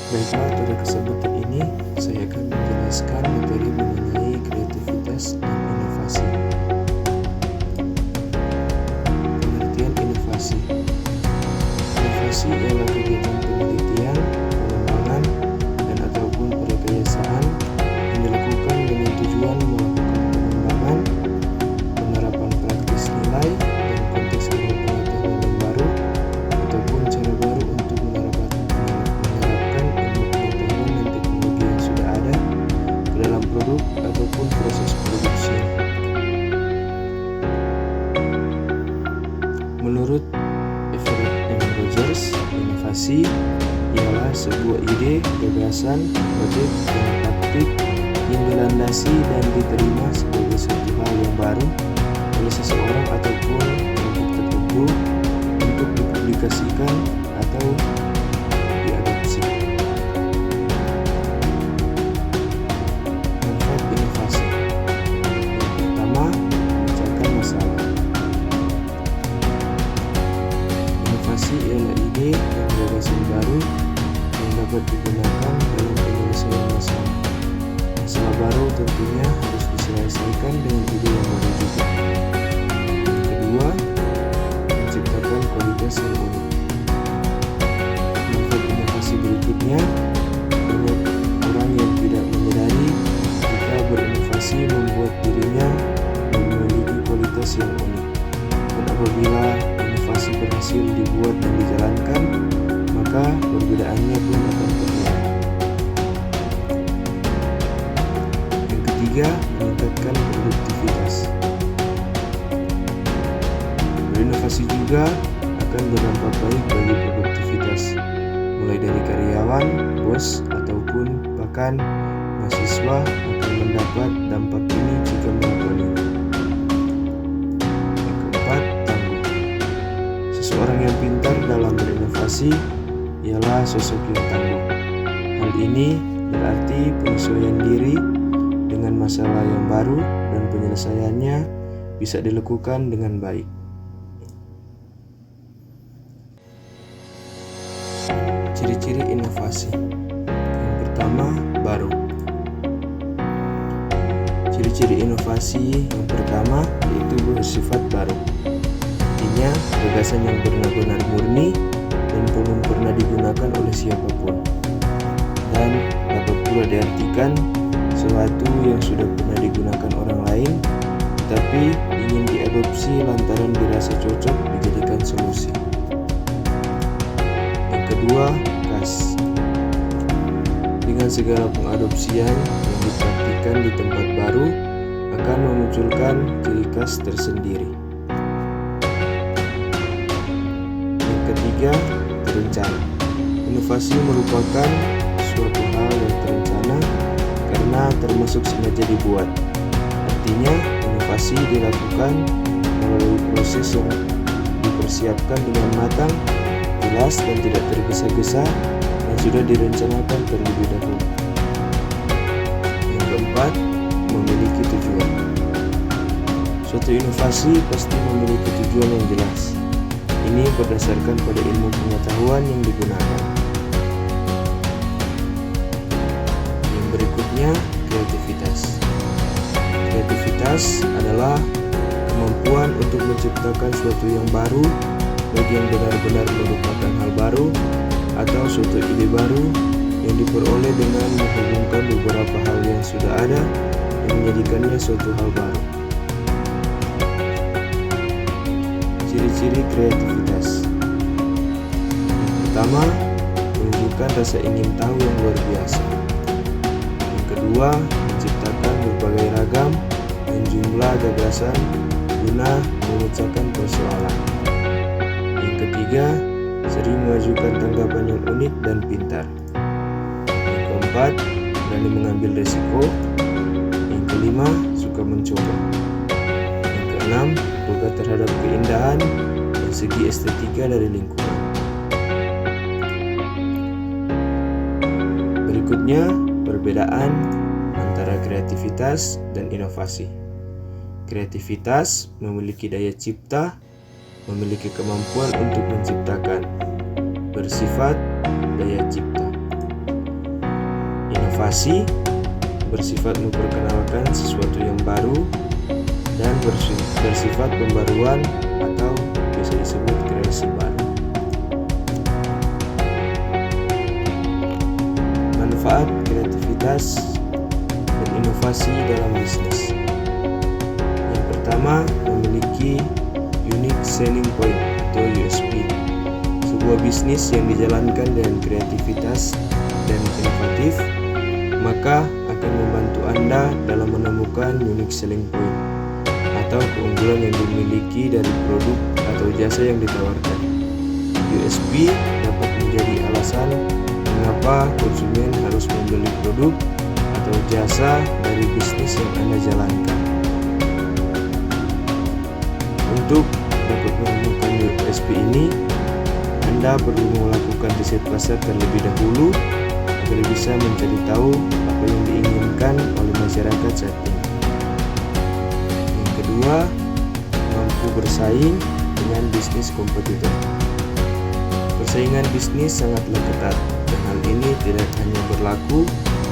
Baiklah, pada kesempatan ini saya akan menjelaskan materi mengenai kreativitas dan inovasi. Pengertian inovasi. Inovasi ialah kegiatan penelitian, pengembangan, dan ataupun perekayasaan yang dilakukan dengan tujuan melakukan pengembangan, penerapan praktis nilai, dan konteks pengetahuan yang baru, ataupun cara baru untuk menerapkan ilmu pengetahuan dan teknologi yang sudah ada ke dalam produk ataupun proses produksi. Menurut Everett M. Rogers, inovasi ialah sebuah ide, gagasan, proyek, dan praktik yang dilandasi dan diterima sebagai suatu hal yang baru oleh seseorang ataupun kelompok tertentu untuk dipublikasikan atau diadopsi. Manfaat inovasi. Pertama, memecahkan masalah. Inovasi ialah ide dan gagasan baru yang dapat digunakan dalam penyelesaian masalah. Masalah baru tentunya harus diselesaikan dengan ide yang baru juga. Yang kedua, menciptakan kualitas yang unik. Manfaat inovasi berikutnya, banyak orang yang tidak menyadari jika berinovasi membuat dirinya memiliki kualitas yang unik. Dan apabila inovasi berhasil dibuat dan dijalankan, maka perbedaannya pun akan terlihat. Yang ketiga, meningkatkan produktivitas. Berinovasi juga akan berdampak baik bagi produktivitas, mulai dari karyawan, bos, ataupun bahkan mahasiswa akan mendapat dampak ini jika melakukannya. Yang keempat, tangguh. Seseorang yang pintar dalam berinovasi ialah sosok yang tangguh. Hal ini berarti penyesuaian diri dengan masalah yang baru dan penyelesaiannya bisa dilakukan dengan baik. Ciri-ciri inovasi. Yang pertama, baru. Ciri-ciri inovasi yang pertama yaitu bersifat baru. Artinya, gagasan yang benar-benar murni dan belum pernah digunakan oleh siapapun. Dan dapat pula diartikan sesuatu yang sudah pernah digunakan orang lain, tetapi ingin diadopsi lantaran dirasa cocok dijadikan solusi. Yang kedua, khas. Dengan segala pengadopsian yang dipraktikkan di tempat baru akan memunculkan ciri khas tersendiri. Yang ketiga, terencana. Inovasi merupakan suatu hal yang terencana karena termasuk sengaja dibuat. Artinya, inovasi dilakukan melalui proses yang dipersiapkan dengan matang, jelas dan tidak tergesa-gesa, dan sudah direncanakan terlebih dahulu. Yang keempat, memiliki tujuan. Suatu inovasi pasti memiliki tujuan yang jelas. Ini berdasarkan pada ilmu pengetahuan yang digunakan. Yang berikutnya, kreativitas. Kreativitas adalah kemampuan untuk menciptakan sesuatu yang baru, bagi yang benar-benar merupakan hal baru, atau suatu ide baru yang diperoleh dengan menghubungkan beberapa hal yang sudah ada dan menjadikannya suatu hal baru. Ciri-ciri kreativitas. Yang pertama, menunjukkan rasa ingin tahu yang luar biasa. Yang kedua, menciptakan berbagai ragam dan jumlah gagasan guna memecahkan persoalan. Yang ketiga, sering mengajukan tanggapan yang unik dan pintar. Yang keempat, berani mengambil risiko. Yang kelima, suka mencoba. Yang keenam, peka terhadap keindahan dan segi estetika dari lingkungan. Berikutnya, perbedaan antara kreativitas dan inovasi. Kreativitas memiliki daya cipta, memiliki kemampuan untuk menciptakan, bersifat daya cipta. inovasi bersifat memperkenalkan sesuatu yang baru dan bersifat pembaruan atau bisa disebut kreasi baru. Manfaat kreativitas dan inovasi dalam bisnis. Yang pertama, memiliki unique selling point atau USP. Sebuah bisnis yang dijalankan dengan kreativitas dan inovatif, maka akan membantu Anda dalam menemukan unique selling point atau keunggulan yang dimiliki dari produk atau jasa yang ditawarkan. USP dapat menjadi alasan mengapa konsumen harus membeli produk atau jasa dari bisnis yang Anda jalankan. Untuk dapat menemukan USP ini, Anda perlu melakukan riset pasar terlebih dahulu agar bisa mencari tahu apa yang diinginkan oleh masyarakat saat ini. Yang kedua, mampu bersaing dengan bisnis kompetitor. Persaingan bisnis sangatlah ketat, dan hal ini tidak hanya berlaku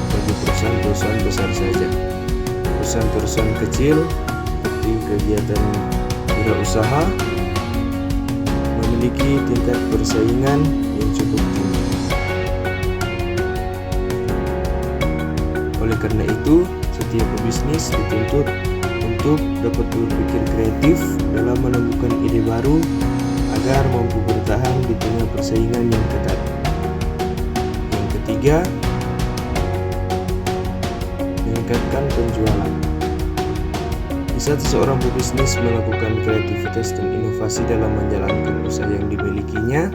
bagi perusahaan-perusahaan besar saja. Perusahaan-perusahaan kecil seperti kegiatan wirausaha memiliki tingkat persaingan yang cukup tinggi. Oleh karena itu, setiap pebisnis dituntut untuk dapat berpikir kreatif dalam menemukan ide baru agar mampu bertahan di tengah persaingan yang ketat. Yang ketiga, meningkatkan penjualan. Di saat seseorang pebisnis melakukan kreativitas dan inovasi dalam menjalankan usaha yang dimilikinya,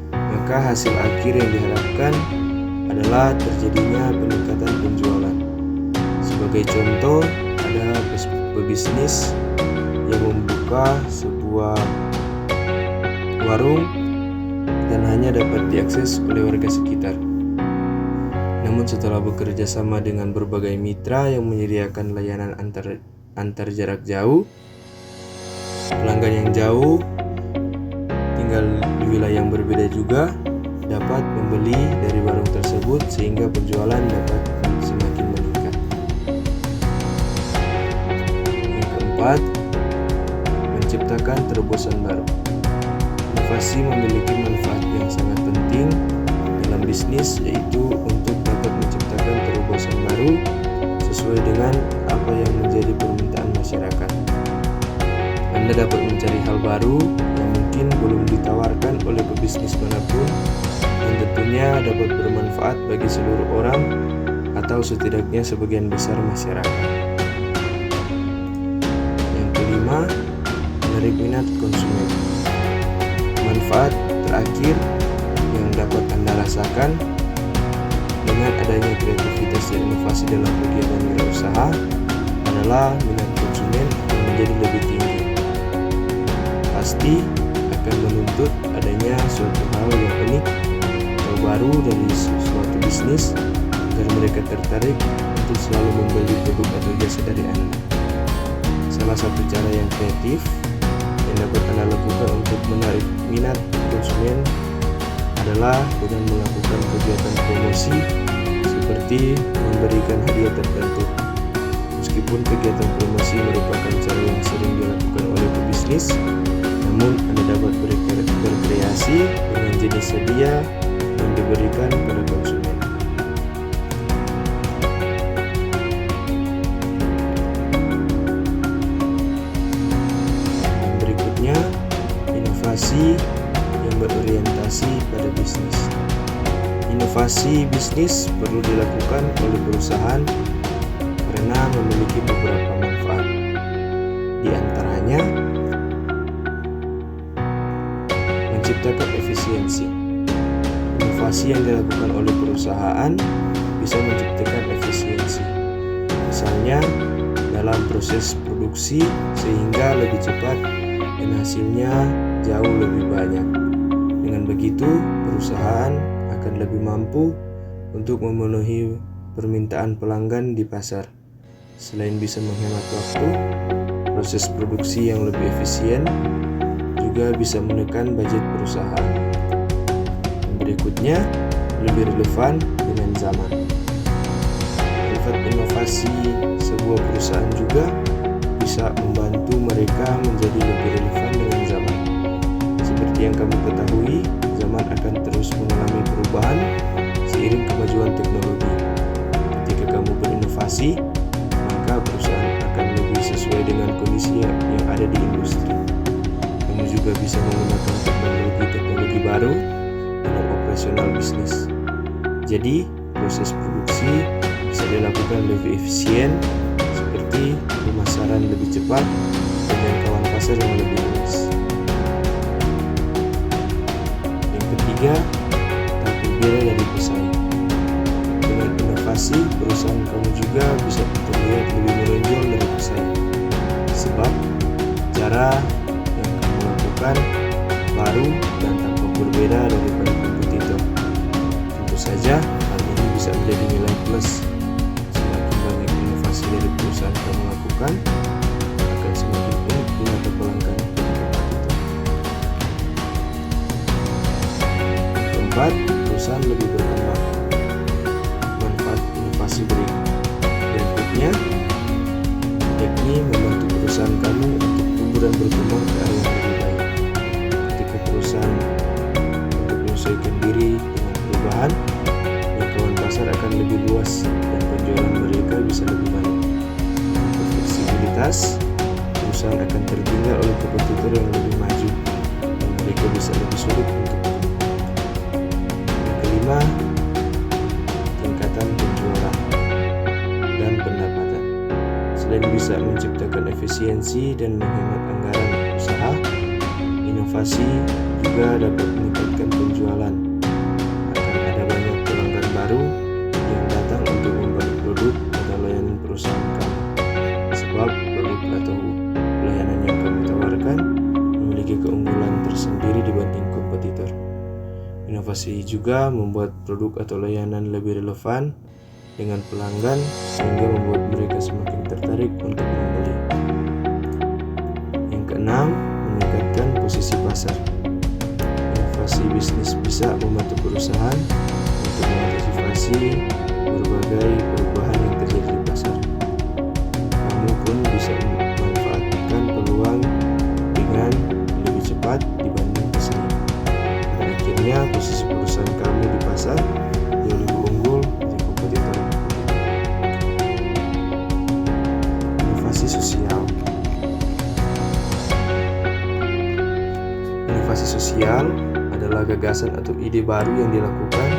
maka hasil akhir yang diharapkan adalah terjadinya peningkatan penjualan. Sebagai contoh, ada pebisnis yang membuka sebuah warung dan hanya dapat diakses oleh warga sekitar. Namun setelah bekerja sama dengan berbagai mitra yang menyediakan layanan antar jarak jauh, pelanggan yang jauh tinggal di wilayah yang berbeda juga dapat membeli dari warung tersebut sehingga penjualan dapat semakin meningkat. Yang keempat, menciptakan terobosan baru. Inovasi memiliki manfaat yang sangat penting dalam bisnis, yaitu untuk dapat menciptakan terobosan baru sesuai dengan apa yang menjadi permintaan masyarakat. Anda dapat mencari hal baru yang mungkin belum ditawarkan oleh pebisnis manapun dan tentunya dapat bermanfaat bagi seluruh orang atau setidaknya sebagian besar masyarakat. Yang kelima, menarik minat konsumen. Manfaat terakhir yang dapat Anda rasakan dengan adanya kreativitas dan inovasi dalam kegiatan wirausaha adalah minat konsumen akan menjadi lebih tinggi. Pasti akan menuntut adanya suatu hal yang unik atau baru dari suatu bisnis agar mereka tertarik untuk selalu membeli produk atau jasa dari Anda. Salah satu cara yang kreatif yang dapat Anda lakukan untuk menarik minat konsumen adalah dengan melakukan kegiatan promosi seperti memberikan hadiah tertentu. Meskipun kegiatan promosi merupakan cara yang sering dilakukan oleh pebisnis, namun Anda dapat berkreasi dengan jenis hadiah yang diberikan kepada konsumen. Yang berikutnya, inovasi yang berorientasi pada bisnis. Inovasi bisnis perlu dilakukan oleh perusahaan karena memiliki beberapa manfaat. Di antaranya, menciptakan efisiensi. Inovasi yang dilakukan oleh perusahaan bisa menciptakan efisiensi. Misalnya, dalam proses produksi sehingga lebih cepat dan hasilnya jauh lebih banyak. Dengan begitu, perusahaan akan lebih mampu untuk memenuhi permintaan pelanggan di pasar. Selain bisa menghemat waktu, proses produksi yang lebih efisien juga bisa menekan budget perusahaan. Yang berikutnya, lebih relevan dengan zaman. sifat inovasi sebuah perusahaan juga bisa membantu mereka menjadi lebih relevan dengan zaman. Seperti yang kamu ketahui, zaman akan terus mengalami perubahan seiring kemajuan teknologi. Ketika kamu berinovasi, maka perusahaan akan lebih sesuai dengan kondisi yang ada di industri. Kamu juga bisa menggunakan teknologi baru dalam operasional bisnis. Jadi, proses produksi bisa dilakukan lebih efisien, seperti pemasaran lebih cepat dan jangkauan pasar yang lebih luas. Yang ketiga, tak berbeda dari pesaing. Dengan inovasi, perusahaan kamu juga bisa terlihat lebih menonjol dari pesaing. Sebab cara yang kamu lakukan baru dan tampak berbeda daripada kompetitor. Tentu saja, hal ini bisa menjadi nilai plus. Semakin banyak inovasi dari perusahaan kamu lakukan, akan semakin unik di mata pelanggan kompetitor. Keempat, perusahaan lebih berkembang. Manfaat inovasi berikutnya, yakni membantu perusahaan kamu untuk tumbuh dan berkembang ke arah yang lebih baik. Ketika perusahaan untuk menyesuaikan diri dengan perubahan, jangkauan pasar akan lebih luas dan penjualan mereka bisa lebih banyak. Untuk fleksibilitas, perusahaan akan tertinggal oleh kompetitor yang lebih maju dan mereka bisa lebih sulit untuk berkembang. Yang kelima, tingkatan penjualan dan pendapatan. Selain bisa menciptakan efisiensi dan menghemat anggaran usaha, inovasi juga dapat meningkatkan penjualan. Akan ada banyak pelanggan baru yang datang untuk membeli produk atau layanan perusahaan kamu, sebab produk atau layanan yang kamu tawarkan memiliki keunggulan tersendiri dibanding kompetitor. Inovasi juga membuat produk atau layanan lebih relevan dengan pelanggan sehingga membuat mereka semakin tertarik untuk membeli. Yang keenam, meningkatkan posisi pasar. Inovasi bisnis bisa membantu perusahaan untuk mengantisipasi berbagai perubahan yang terjadi di pasar. Kamu pun bisa memanfaatkan peluang dengan lebih cepat dibanding pesaing. Pada akhirnya, posisi perusahaan kamu di pasar jauh lebih unggul dari kompetitor. Inovasi sosial. Inovasi sosial adalah gagasan atau ide baru yang dilakukan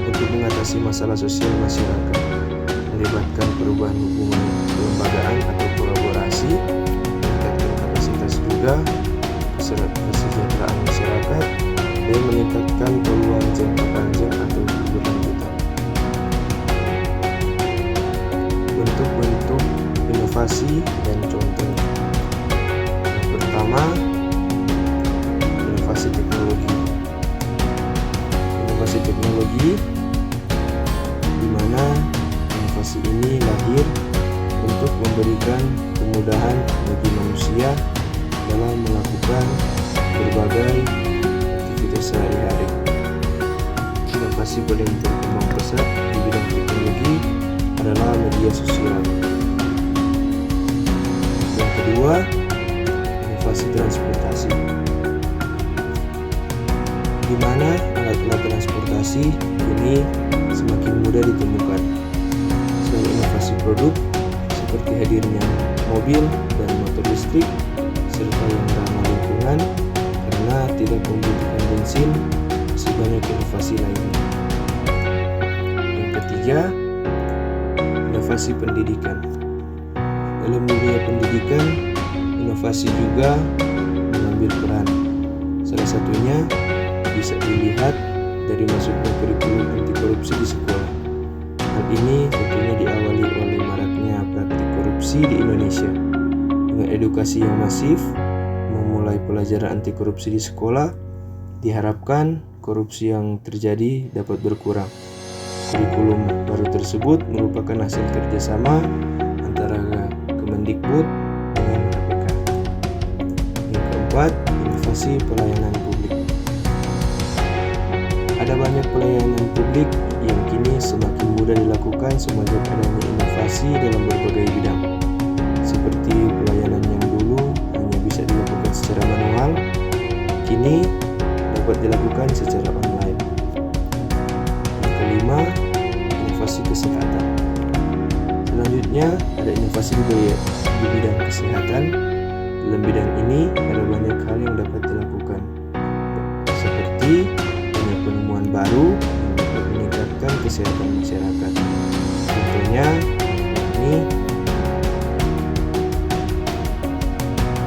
untuk mengatasi masalah sosial masyarakat, melibatkan perubahan hubungan kelembagaan atau kolaborasi, meningkatkan kapasitas juga kesejahteraan masyarakat, dan meningkatkan peluang jangka panjang atau berkelanjutan. Bentuk-bentuk inovasi dan contohnya. Yang pertama, inovasi teknologi. Inovasi teknologi di mana inovasi ini lahir untuk memberikan kemudahan bagi manusia dalam melakukan berbagai aktivitas sehari-hari. Inovasi paling berkembang pesat di bidang teknologi adalah media sosial. Yang kedua, inovasi transportasi, di mana alat-alat transportasi ini semakin mudah ditemukan. Selain inovasi produk seperti hadirnya mobil dan motor listrik serta yang ramah lingkungan karena tidak membutuhkan bensin, masih banyak inovasi lainnya. Yang ketiga, inovasi pendidikan. Dalam dunia pendidikan, inovasi juga mengambil peran. Salah satunya bisa dilihat dari masuknya kurikulum anti korupsi di sekolah. Hal ini tentunya diawali oleh maraknya praktik korupsi di Indonesia. Dengan edukasi yang masif, memulai pelajaran anti korupsi di sekolah, diharapkan korupsi yang terjadi dapat berkurang. Kurikulum baru tersebut merupakan hasil kerjasama antara Kemendikbud dengan KPK. Yang keempat, inovasi pelayanan publik. Ada banyak pelayanan publik yang kini semakin mudah mudah dilakukan semenjak adanya inovasi dalam berbagai bidang. Seperti pelayanan yang dulu hanya bisa dilakukan secara manual, kini dapat dilakukan secara online. Yang kelima, inovasi kesehatan. Selanjutnya ada inovasi di bidang kesehatan. Dalam bidang ini ada banyak hal yang dapat dilakukan, seperti banyak penemuan baru yang dapat meningkatkan kesehatan masyarakat. Contohnya ini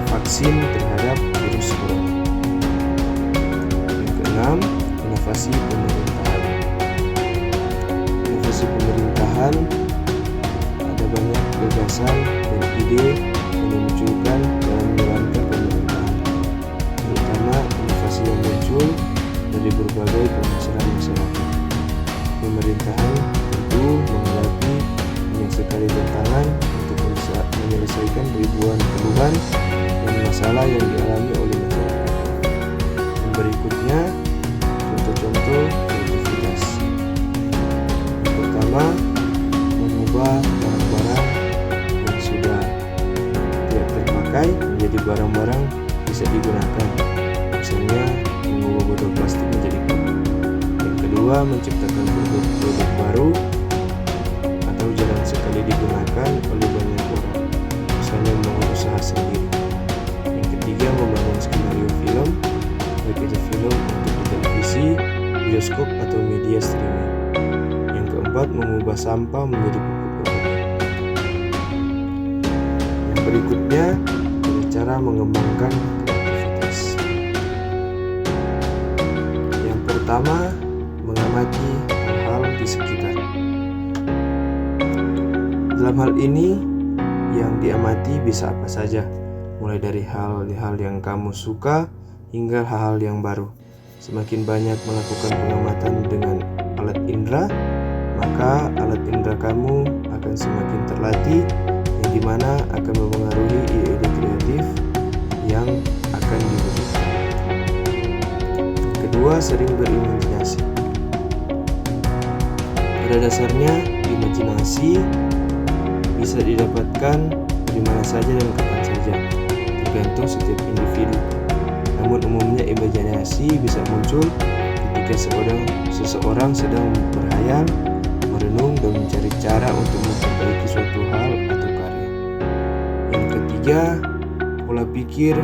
vaksin terhadap virus corona. Yang keenam, inovasi pemerintahan. Inovasi pemerintahan, ada banyak gagasan dan ide yang dimunculkan dalam menjalankan pemerintahan, terutama inovasi yang muncul dari berbagai permasalahan masyarakat. Pemerintahan tentu menghadapi banyak sekali tantangan untuk menyelesaikan ribuan keluhan dan masalah yang dialami oleh masyarakat. Dan berikutnya, contoh-contoh kreativitas. Yang pertama, mengubah barang-barang yang sudah tidak terpakai menjadi barang-barang bisa digunakan. Misalnya, mengubah botol plastik menjadi cup. Yang kedua, menciptakan produk baru atau jarang sekali digunakan oleh banyak orang. Misalnya membangun usaha sendiri. Yang ketiga, membangun skenario film, baik itu film untuk di televisi, bioskop atau media streaming. Yang keempat, mengubah sampah menjadi pupuk organik. Yang berikutnya, cara mengembangkan kreativitas. Yang pertama, mengamati hal-hal di sekitar. Dalam hal ini, yang diamati bisa apa saja, mulai dari hal-hal yang kamu suka hingga hal-hal yang baru. Semakin banyak melakukan pengamatan dengan alat indera, maka alat indera kamu akan semakin terlatih, yang dimana akan mempengaruhi ide-ide kreatif yang akan diwujudkan. Kedua, sering berimajinasi. Pada dasarnya, imajinasi bisa didapatkan dari mana saja dan kapan saja, tergantung setiap individu. Namun umumnya imajinasi bisa muncul ketika seseorang sedang berhayal, merenung, dan mencari cara untuk memperbaiki suatu hal atau karya. Yang ketiga, pola pikir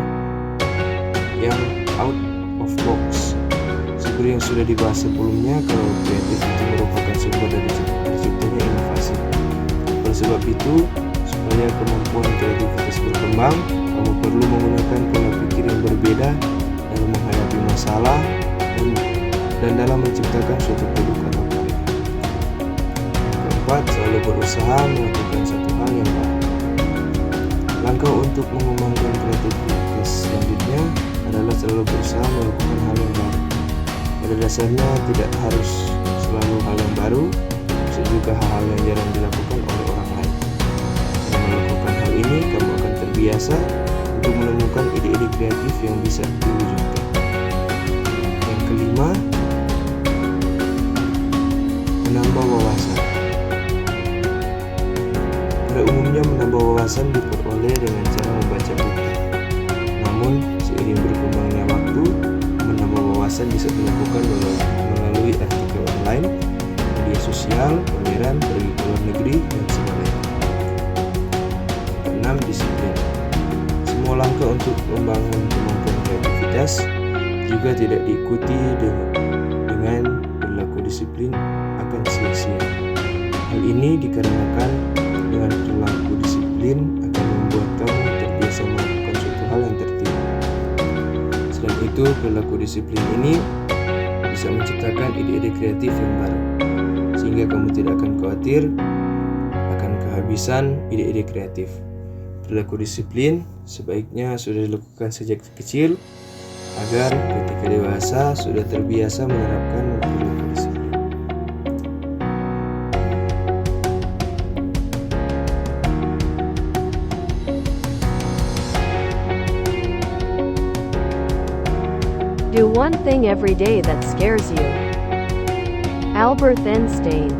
yang out of box. Seperti yang sudah dibahas sebelumnya, kalau kreatif itu merupakan sumber dari terciptanya inovasi. Oleh sebab itu, supaya kemampuan kreativitas berkembang, kamu perlu menggunakan pola pikir yang berbeda dalam menghadapi masalah dan dalam menciptakan suatu produk atau karya. Yang keempat, selalu berusaha melakukan satu hal yang baru. Langkah untuk mengembangkan kreativitas selanjutnya adalah selalu berusaha melakukan hal yang baru. Pada dasarnya tidak harus selalu hal yang baru, bisa juga hal-hal yang jarang dilakukan oleh orang lain. Dengan melakukan hal ini, kamu akan terbiasa untuk menemukan ide-ide kreatif yang bisa diwujudkan. Yang kelima, menambah wawasan. Pada umumnya menambah wawasan diperoleh dengan cara membaca buku. Namun, seiring berkembangnya waktu, menambah wawasan bisa dilakukan melalui artikel online, media sosial, pameran, pergi ke luar negeri, dan sebagainya. Keenam, disiplin. Semua langkah untuk membangun kemampuan kreativitas juga tidak diikuti dengan berlaku disiplin akan sia-sia. Hal ini dikarenakan dengan perilaku disiplin akan membuat kamu terbiasa melakukan suatu hal yang tertib. Selain itu, perilaku disiplin ini bisa menciptakan ide-ide kreatif yang baru, sehingga kamu tidak akan khawatir akan kehabisan ide-ide kreatif. Perilaku disiplin sebaiknya sudah dilakukan sejak kecil, agar ketika dewasa sudah terbiasa menerapkan perilaku disiplin. Do one thing every day that scares you. Albert Einstein.